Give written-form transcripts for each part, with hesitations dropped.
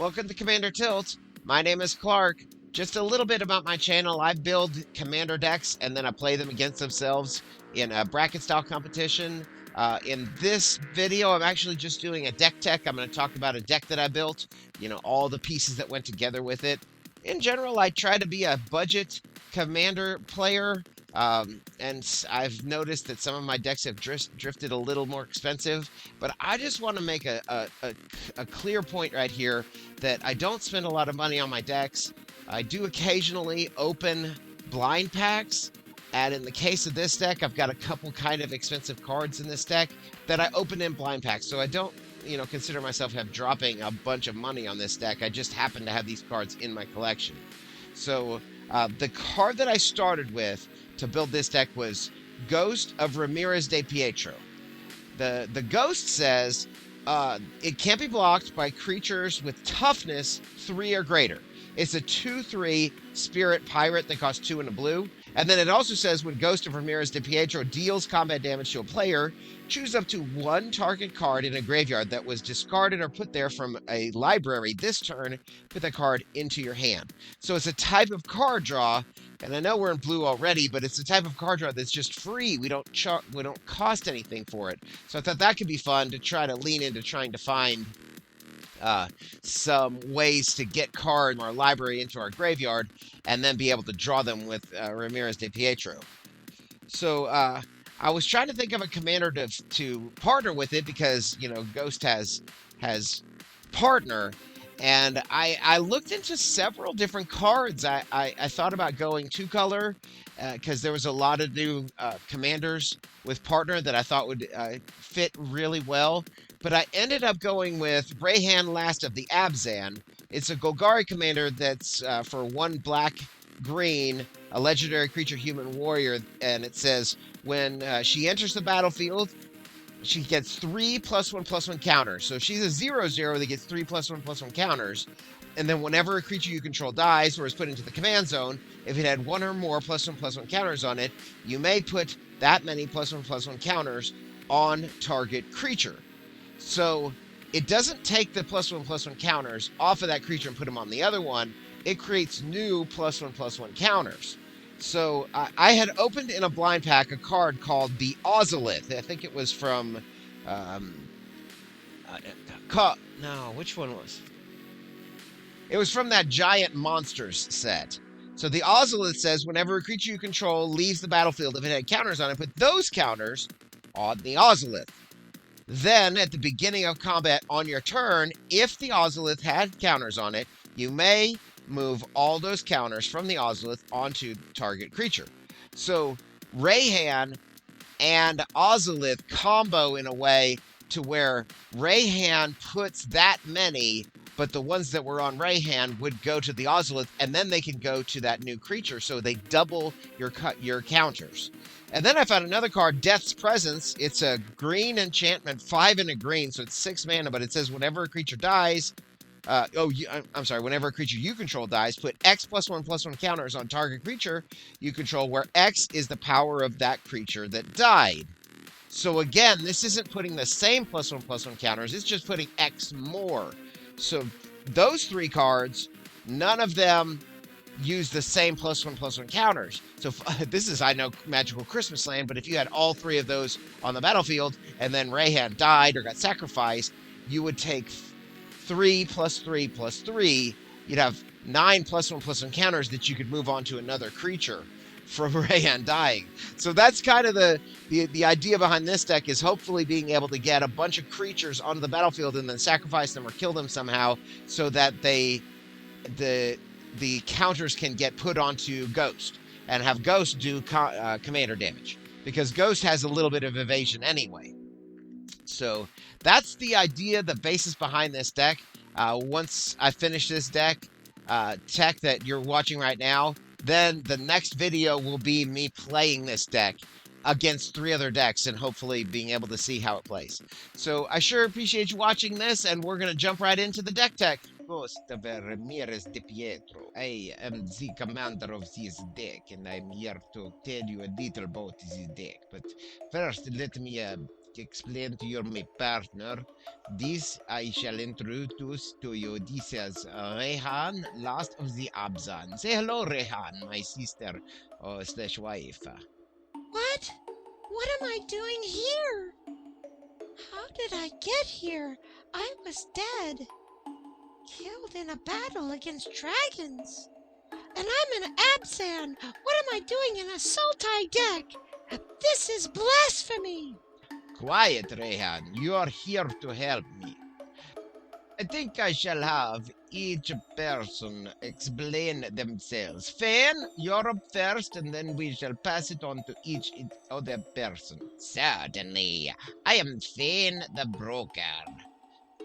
Welcome to Commander Tilt. My name is Clark. Just a little bit about my channel. I build Commander decks and then I play them against themselves in a bracket style competition. In this video, I'm actually just doing a deck tech. I'm going to talk about a deck that I built, all the pieces that went together with it. In general, I try to be a budget Commander player. And I've noticed that some of my decks have drifted a little more expensive, but I just want to make a clear point right here that I don't spend a lot of money on my decks. I do occasionally open blind packs, and in the case of this deck, I've got a couple kind of expensive cards in this deck that I open in blind packs, so I don't consider myself dropping a bunch of money on this deck. I just happen to have these cards in my collection. So the card that I started with to build this deck was Ghost of Ramirez dePietro. The Ghost says it can't be blocked by creatures with toughness 3 or greater. It's a 2/3 spirit pirate that costs 2 and a blue. And then it also says when Ghost of Ramirez dePietro deals combat damage to a player, choose up to 1 target card in a graveyard that was discarded or put there from a library this turn, put that card into your hand. So it's a type of card draw, and I know we're in blue already, but it's a type of card draw that's just free. We don't cost anything for it. So I thought that could be fun to try to lean into trying to find some ways to get cards from our library into our graveyard and then be able to draw them with Ramirez dePietro. So I was trying to think of a commander to partner with it because, Ghost has partner, and I looked into several different cards. I thought about going 2-color because there was a lot of new commanders with partner that I thought would fit really well. But I ended up going with Reyhan, Last of the Abzan. It's a Golgari commander that's for 1 black-green, a legendary creature human warrior, and it says when she enters the battlefield, she gets 3 +1/+1 counters. So she's a 0/0 that gets 3 +1/+1 counters. And then whenever a creature you control dies or is put into the command zone, if it had 1 or more +1/+1 counters on it, you may put that many +1/+1 counters on target creature. So it doesn't take the +1/+1 counters off of that creature and put them on the other one. It creates new +1/+1 counters. So I had opened in a blind pack a card called the Ozolith. I think it was from which one was? It was from that Giant Monsters set. So the Ozolith says whenever a creature you control leaves the battlefield, if it had counters on it, put those counters on the Ozolith. Then, at the beginning of combat on your turn, if the Ozolith had counters on it, you may move all those counters from the Ozolith onto target creature. So, Reyhan and Ozolith combo in a way to where Reyhan puts that many, but the ones that were on Reyhan would go to the Ozolith, and then they can go to that new creature, so they double your counters. And then I found another card, Death's Presence. It's a green enchantment, 5 and a green, so it's 6 mana, but it says whenever a creature dies, whenever a creature you control dies, put X +1/+1 counters on target creature you control, where X is the power of that creature that died. So again, this isn't putting the same +1/+1 counters, it's just putting X more. So those 3 cards, none of them use the same +1/+1 counters. So this is, I know, Magical Christmas Land, but if you had all 3 of those on the battlefield and then Reyhan died or got sacrificed, you would take 3 + 3 + 3. You'd have 9 +1/+1 counters that you could move on to another creature from Reyhan dying. So that's kind of the idea behind this deck, is hopefully being able to get a bunch of creatures onto the battlefield and then sacrifice them or kill them somehow so that the counters can get put onto Ghost and have Ghost do commander damage, because Ghost has a little bit of evasion anyway. So that's the idea, the basis behind this deck. Once I finish this deck tech that you're watching right now, then the next video will be me playing this deck against 3 other decks and hopefully being able to see how it plays. So I sure appreciate you watching this, and we're going to jump right into the deck tech. Ghost of Ramirez dePietro. I am the commander of this deck, and I'm here to tell you a little about this deck. But first, let me explain to your my partner. This I shall introduce to you. This is Reyhan, last of the Abzan. Say hello, Reyhan, my sister slash wife. What? What am I doing here? How did I get here? I was dead. Killed in a battle against dragons. And I'm an Abzan. What am I doing in a Sultai deck? This is blasphemy. Quiet, Reyhan. You are here to help me. I think I shall have each person explain themselves. Fan, you're up first, and then we shall pass it on to each other person. Certainly. I am Fan the Broker.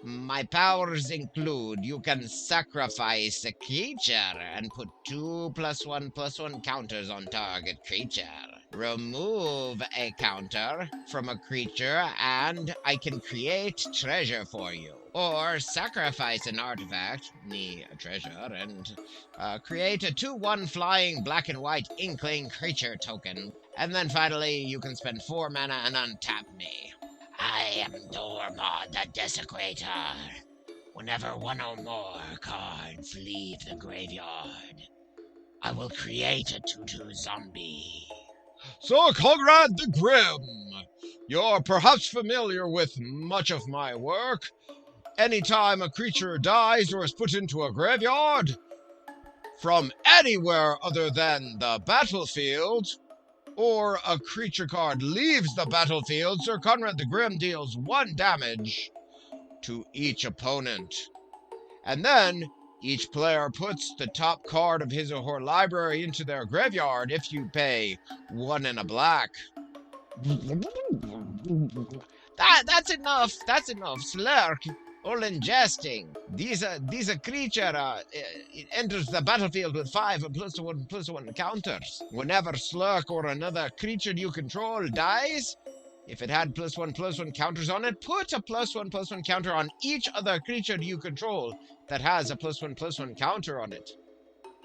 My powers include you can sacrifice a creature and put 2+1/+1 counters on target creature. Remove a counter from a creature and I can create treasure for you. Or sacrifice an artifact, me a treasure, and create a 2/1 flying black and white inkling creature token. And then finally you can spend 4 mana and untap me. I am Dorma the Desecrator. Whenever one or more cards leave the graveyard, I will create a 2/2 zombie. So, Conrad the Grim, you're perhaps familiar with much of my work. Anytime a creature dies or is put into a graveyard, from anywhere other than the battlefield, or a creature card leaves the battlefield, Sir Conrad the Grim deals 1 damage to each opponent. And then, each player puts the top card of his or her library into their graveyard if you pay 1 and a black. That's enough, Slurk. All in jesting. These creature it enters the battlefield with 5 +1/+1 counters. Whenever Slurk or another creature you control dies, if it had +1/+1 counters on it, put a +1/+1 counter on each other creature you control that has a +1/+1 counter on it.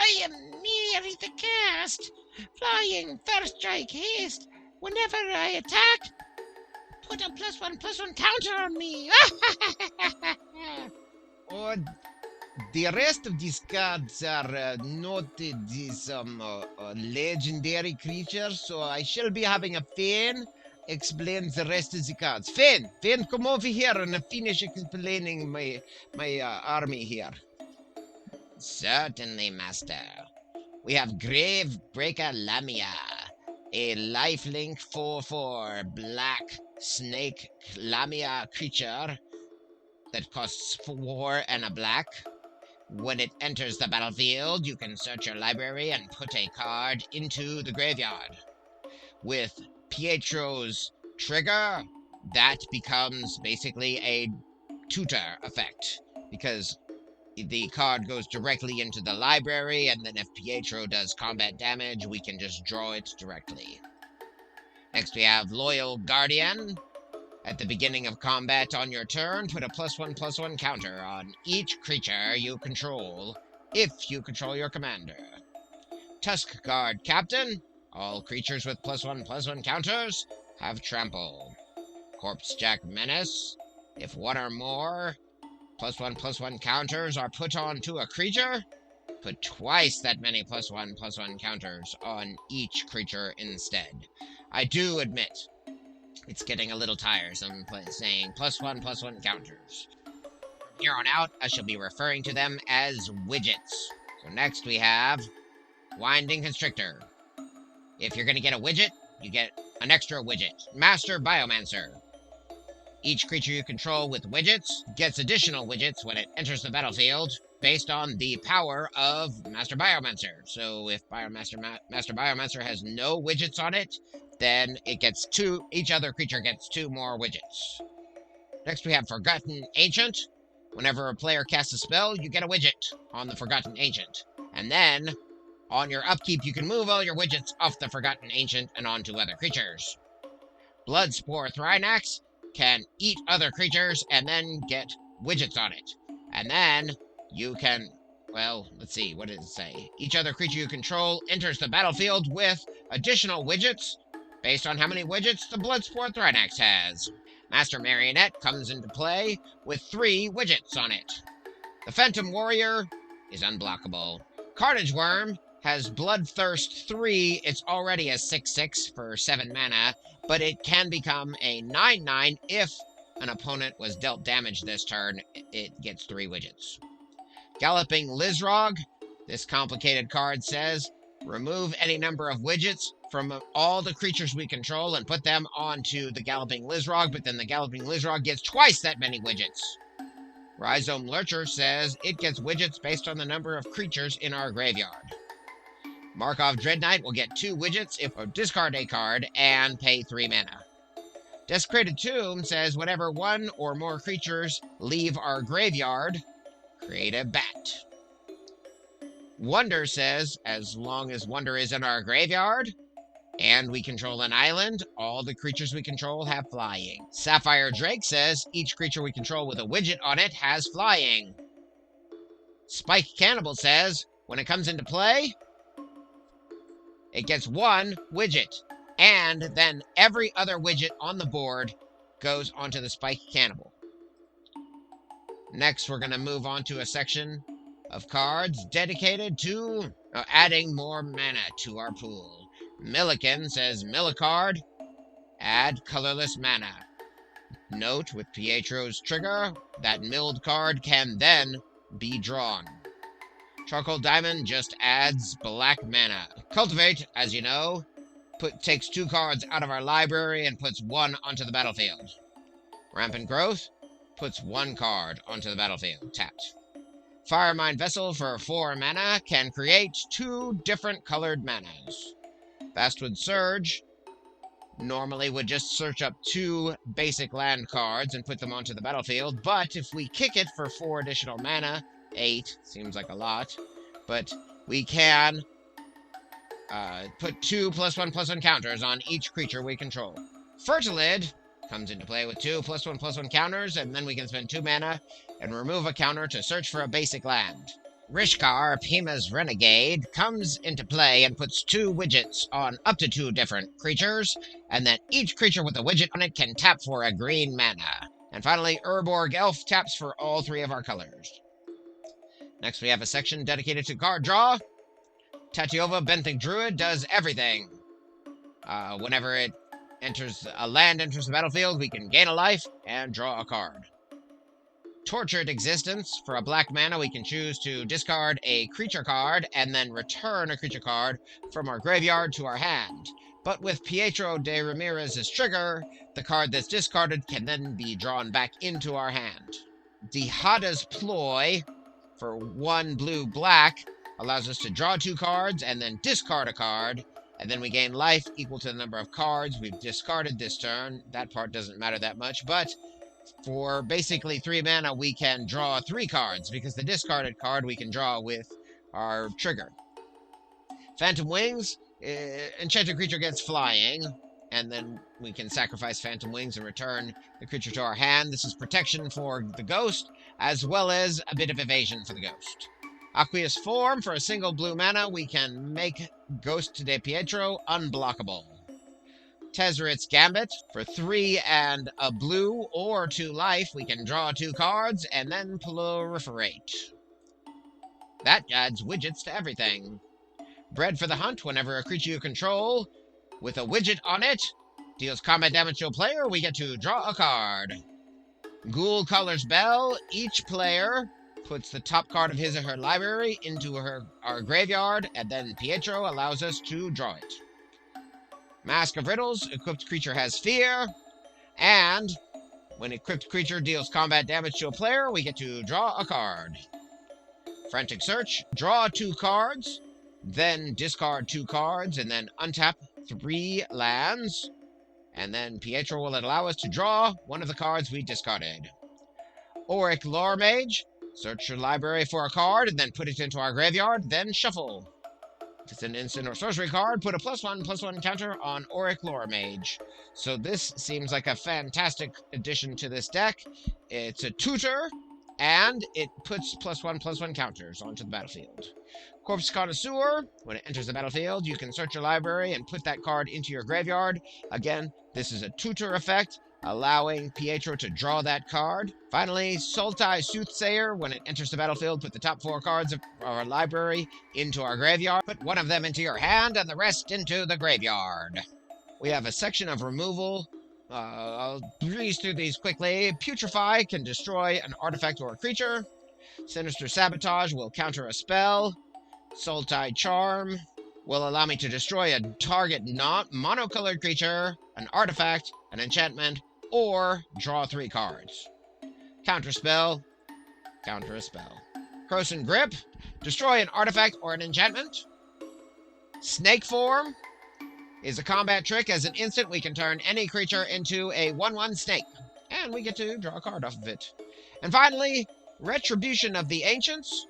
I am merely the cast. Flying first strike haste. Whenever I attack, put a +1/+1 counter on me. Or the rest of these cards are not these legendary creatures, so I shall be having a Fan explain the rest of the cards. Fan, come over here and finish explaining my army here. Certainly, Master. We have Gravebreaker Lamia, a lifelink 4/4 black snake Lamia creature that costs 4 and a black. When it enters the battlefield, you can search your library and put a card into the graveyard. With Pietro's trigger, that becomes basically a tutor effect, because the card goes directly into the library, and then if Pietro does combat damage, we can just draw it directly. Next we have Loyal Guardian. At the beginning of combat on your turn, put a +1/+1 counter on each creature you control, if you control your commander. Tusk Guard Captain. All creatures with +1/+1 counters have trample. Corpsejack Menace. If 1 or more +1/+1 counters are put onto a creature, put twice that many +1/+1 counters on each creature instead. I do admit, it's getting a little tiresome saying +1/+1 counters. From here on out, I shall be referring to them as widgets. So next we have Winding Constrictor. If you're going to get a widget, you get an extra widget. Master Biomancer. Each creature you control with widgets gets additional widgets when it enters the battlefield based on the power of Master Biomancer. So if Master Biomancer has no widgets on it, then it gets 2, each other creature gets 2 more widgets. Next we have Forgotten Ancient. Whenever a player casts a spell, you get a widget on the Forgotten Ancient. And then, on your upkeep, you can move all your widgets off the Forgotten Ancient and onto other creatures. Bloodspore Thrynax can eat other creatures and then get widgets on it. And then you can, well, let's see, what did it say? Each other creature you control enters the battlefield with additional widgets based on how many widgets the Bloodspore Thrynax has. Master Marionette comes into play with 3 widgets on it. The Phantom Warrior is unblockable. Carnage Worm has Bloodthirst 3. It's already a 6/6 for 7 mana, but it can become a 9/9 if an opponent was dealt damage this turn. It gets 3 widgets. Galloping Lizrog. This complicated card says, remove any number of widgets from all the creatures we control and put them onto the Galloping Lizrog, but then the Galloping Lizrog gets twice that many widgets. Rhizome Lurcher says it gets widgets based on the number of creatures in our graveyard. Markov Dread Knight will get 2 widgets if we discard a card and pay 3 mana. Desecrated Tomb says whenever 1 or more creatures leave our graveyard, create a bat. Wonder says as long as Wonder is in our graveyard and we control an island, all the creatures we control have flying. Sapphire Drake says each creature we control with a widget on it has flying. Spike Cannibal says when it comes into play, it gets 1 widget, and then every other widget on the board goes onto the Spike Cannibal. Next, we're going to move on to a section of cards dedicated to adding more mana to our pool. Milliken says mill a card, add colorless mana. Note with Pietro's trigger, that milled card can then be drawn. Charcoal Diamond just adds black mana. Cultivate, as you know, takes 2 cards out of our library and puts 1 onto the battlefield. Rampant Growth puts 1 card onto the battlefield, tapped. Firemind Vessel for 4 mana can create 2 different colored manas. Vastwood Surge normally would just search up 2 basic land cards and put them onto the battlefield, but if we kick it for 4 additional mana, 8, seems like a lot, but we can put 2 +1/+1 counters on each creature we control. Fertilid comes into play with 2 +1/+1 counters, and then we can spend 2 mana and remove a counter to search for a basic land. Rishkar, Pima's Renegade, comes into play and puts 2 widgets on up to 2 different creatures, and then each creature with a widget on it can tap for a green mana. And finally, Urborg Elf taps for all 3 of our colors. Next, we have a section dedicated to card draw. Tatiova Benthic Druid does everything. Whenever a land enters the battlefield, we can gain a life and draw a card. Tortured Existence. For a black mana, we can choose to discard a creature card and then return a creature card from our graveyard to our hand. But with Pietro de Ramirez's trigger, the card that's discarded can then be drawn back into our hand. Dihada's Ploy, for 1 blue-black, allows us to draw 2 cards and then discard a card, and then we gain life equal to the number of cards we've discarded this turn. That part doesn't matter that much, but for basically 3 mana, we can draw 3 cards, because the discarded card we can draw with our trigger. Phantom Wings. Enchanted creature gets flying, and then we can sacrifice Phantom Wings and return the creature to our hand. This is protection for the ghost, as well as a bit of evasion for the ghost. Aqueous Form. For a single blue mana, we can make Ghost to dePietro unblockable. Tezzeret's Gambit. For 3 and a blue or 2 life, we can draw 2 cards and then proliferate. That adds widgets to everything. Bred for the Hunt. Whenever a creature you control with a widget on it deals combat damage to a player, we get to draw a card. Ghoul Caller's Bell. Each player puts the top card of his or her library into our graveyard, and then Pietro allows us to draw it. Mask of Riddles. Equipped creature has fear, and when equipped creature deals combat damage to a player, we get to draw a card. Frantic Search. Draw 2 cards, then discard 2 cards, and then untap 3 lands, and then Pietro will allow us to draw 1 of the cards we discarded. Auric Lore Mage. Search your library for a card, and then put it into our graveyard, then shuffle. If it's an instant or sorcery card, put a +1/+1 counter on Auric Lore Mage. So this seems like a fantastic addition to this deck. It's a tutor, and it puts +1/+1 counters onto the battlefield. Corpse Connoisseur. When it enters the battlefield, you can search your library and put that card into your graveyard. Again, this is a tutor effect, allowing Pietro to draw that card. Finally, Sultai Soothsayer. When it enters the battlefield, put the top 4 cards of our library into our graveyard. Put one of them into your hand and the rest into the graveyard. We have a section of removal. I'll breeze through these quickly. Putrefy can destroy an artifact or a creature. Sinister Sabotage will counter a spell. Sultai Charm will allow me to destroy a target not monocolored creature, an artifact, an enchantment, or draw 3 cards. Counterspell, counter a spell. Croson Grip, destroy an artifact or an enchantment. Snake Form is a combat trick. As an instant, we can turn any creature into a 1/1 snake, and we get to draw a card off of it. And finally, Retribution of the Ancients.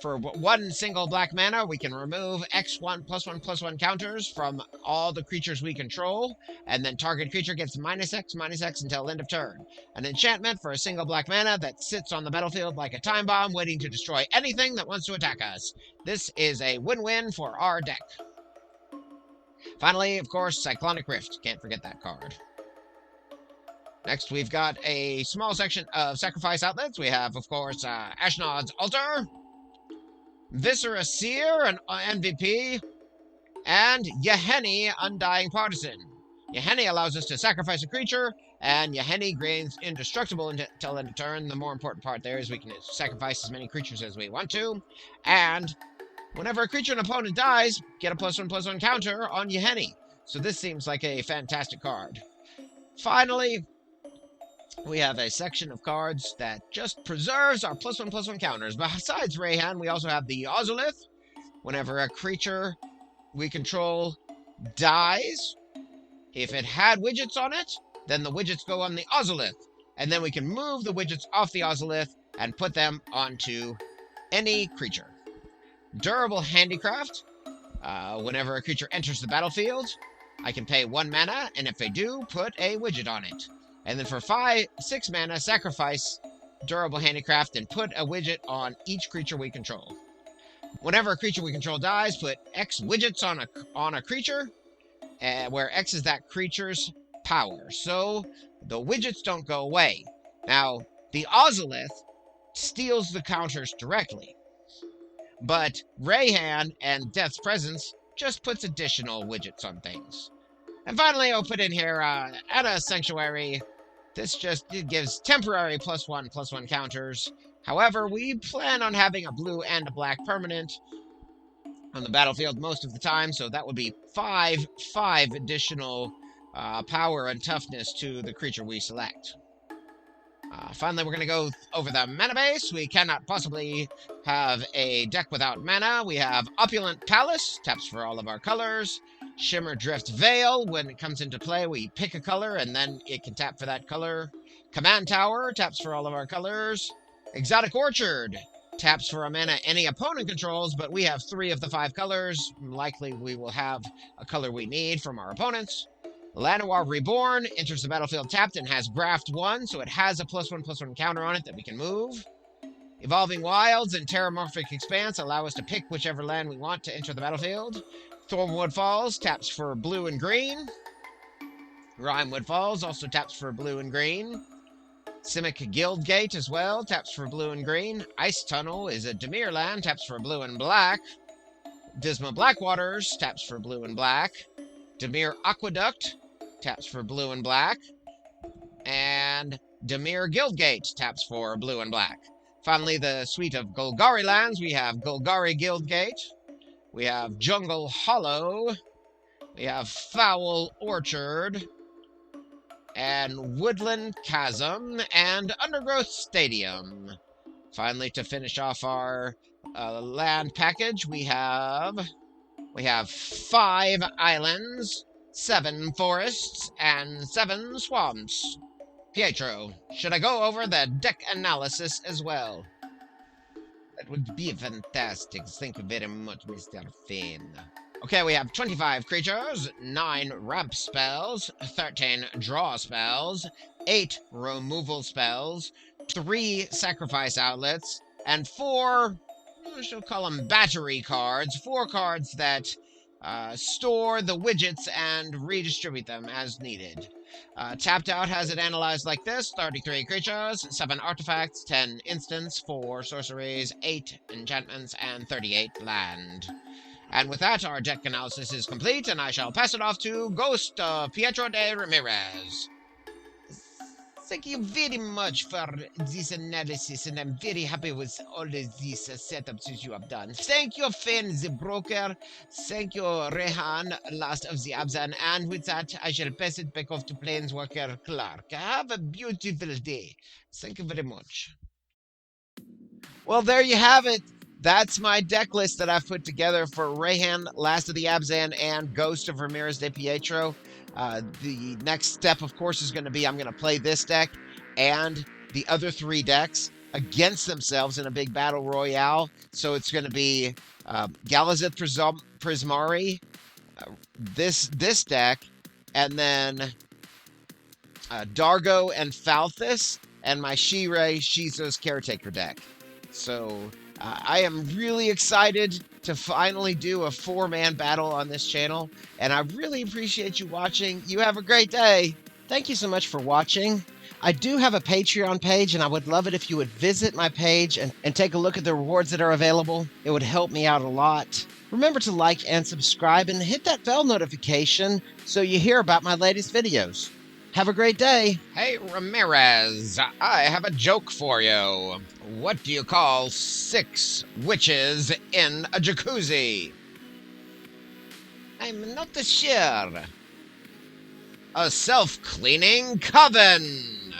For 1 single black mana, we can remove X1 +1/+1 counters from all the creatures we control, and then target creature gets -X until end of turn. An enchantment for a single black mana that sits on the battlefield like a time bomb, waiting to destroy anything that wants to attack us. This is a win-win for our deck. Finally, of course, Cyclonic Rift. Can't forget that card. Next, we've got a small section of sacrifice outlets. We have, of course, Ashnod's Altar, Viscera Seer, an MVP, and Yahenni, Undying Partisan. Yahenni allows us to sacrifice a creature, and Yahenni gains indestructible until end of turn. The more important part there is we can sacrifice as many creatures as we want to, and whenever a creature and opponent dies, get a +1/+1 counter on Yahenni. So this seems like a fantastic card. Finally, we have a section of cards that just preserves our +1/+1 counters. Besides Reyhan, we also have the Ozolith. Whenever a creature we control dies, if it had widgets on it, then the widgets go on the Ozolith. And then we can move the widgets off the Ozolith and put them onto any creature. Durable Handicraft. Whenever a creature enters the battlefield, I can pay 1 mana, and if they do, put a widget on it. And then for 6 mana, sacrifice Durable Handicraft and put a widget on each creature we control. Whenever a creature we control dies, put X widgets on a creature, where X is that creature's power. So the widgets don't go away. Now, the Ozolith steals the counters directly, but Reyhan and Death's Presence just puts additional widgets on things. And finally, I'll put in here Anna Sanctuary. This just gives temporary +1/+1 counters. However, we plan on having a blue and a black permanent on the battlefield most of the time, so that would be 5 additional power and toughness to the creature we select. Finally, we're going to go over the mana base. We cannot possibly have a deck without mana. We have Opulent Palace, taps for all of our colors. Shimmer Drift Veil, when it comes into play, we pick a color and then it can tap for that color. Command Tower, taps for all of our colors. Exotic Orchard, taps for a mana any opponent controls, but we have 3 of the 5 colors. Likely we will have a color we need from our opponents. Llanowar Reborn enters the battlefield tapped and has Graft 1, so it has a +1/+1 counter on it that we can move. Evolving Wilds and Terramorphic Expanse allow us to pick whichever land we want to enter the battlefield. Thornwood Falls taps for blue and green. Rimewood Falls also taps for blue and green. Simic Guildgate as well taps for blue and green. Ice Tunnel is a Dimir land, taps for blue and black. Dismal Blackwaters taps for blue and black. Dimir Aqueduct taps for blue and black. And Dimir Guildgate taps for blue and black. Finally, the suite of Golgari lands. We have Golgari Guildgate. We have Jungle Hollow. We have Foul Orchard. And Woodland Chasm. And Undergrowth Stadium. Finally, to finish off our land package, we have 5 islands, 7 forests, and 7 swamps. Pietro, should I go over the deck analysis as well? That would be fantastic. Thank you very much, Mr. Finn. Okay, we have 25 creatures, 9 ramp spells, 13 draw spells, 8 removal spells, 3 sacrifice outlets, and 4, I shall call them battery cards, 4 cards that store the widgets and redistribute them as needed. Tapped out has it analyzed like this: 33 creatures, 7 artifacts, 10 instants, 4 sorceries, 8 enchantments, and 38 land. And with that, our deck analysis is complete, and I shall pass it off to Ghost of Pietro de Ramirez. Thank you very much for this analysis, and I'm very happy with all of these setups that you have done. Thank you, Finn the Broker. Thank you, Reyhan, last of the Abzan. And with that, I shall pass it back off to Planeswalker Clark. Have a beautiful day. Thank you very much. Well, there you have it. That's my deck list that I've put together for Reyhan, Last of the Abzan, and Ghost of Ramirez dePietro. The next step, of course, is going to be I'm going to play this deck and the other 3 decks against themselves in a big battle royale. So it's going to be Galazith Prismari, this deck, and then Dargo and Falthus, and my Shirei Shizo's Caretaker deck. So I am really excited to finally do a 4-man battle on this channel, and I really appreciate you watching. You have a great day. Thank you so much for watching. I do have a Patreon page, and I would love it if you would visit my page and take a look at the rewards that are available. It would help me out a lot. Remember to like and subscribe and hit that bell notification so you hear about my latest videos. Have a great day. Hey, Ramirez, I have a joke for you. What do you call 6 witches in a jacuzzi? I'm not sure. A self-cleaning coven.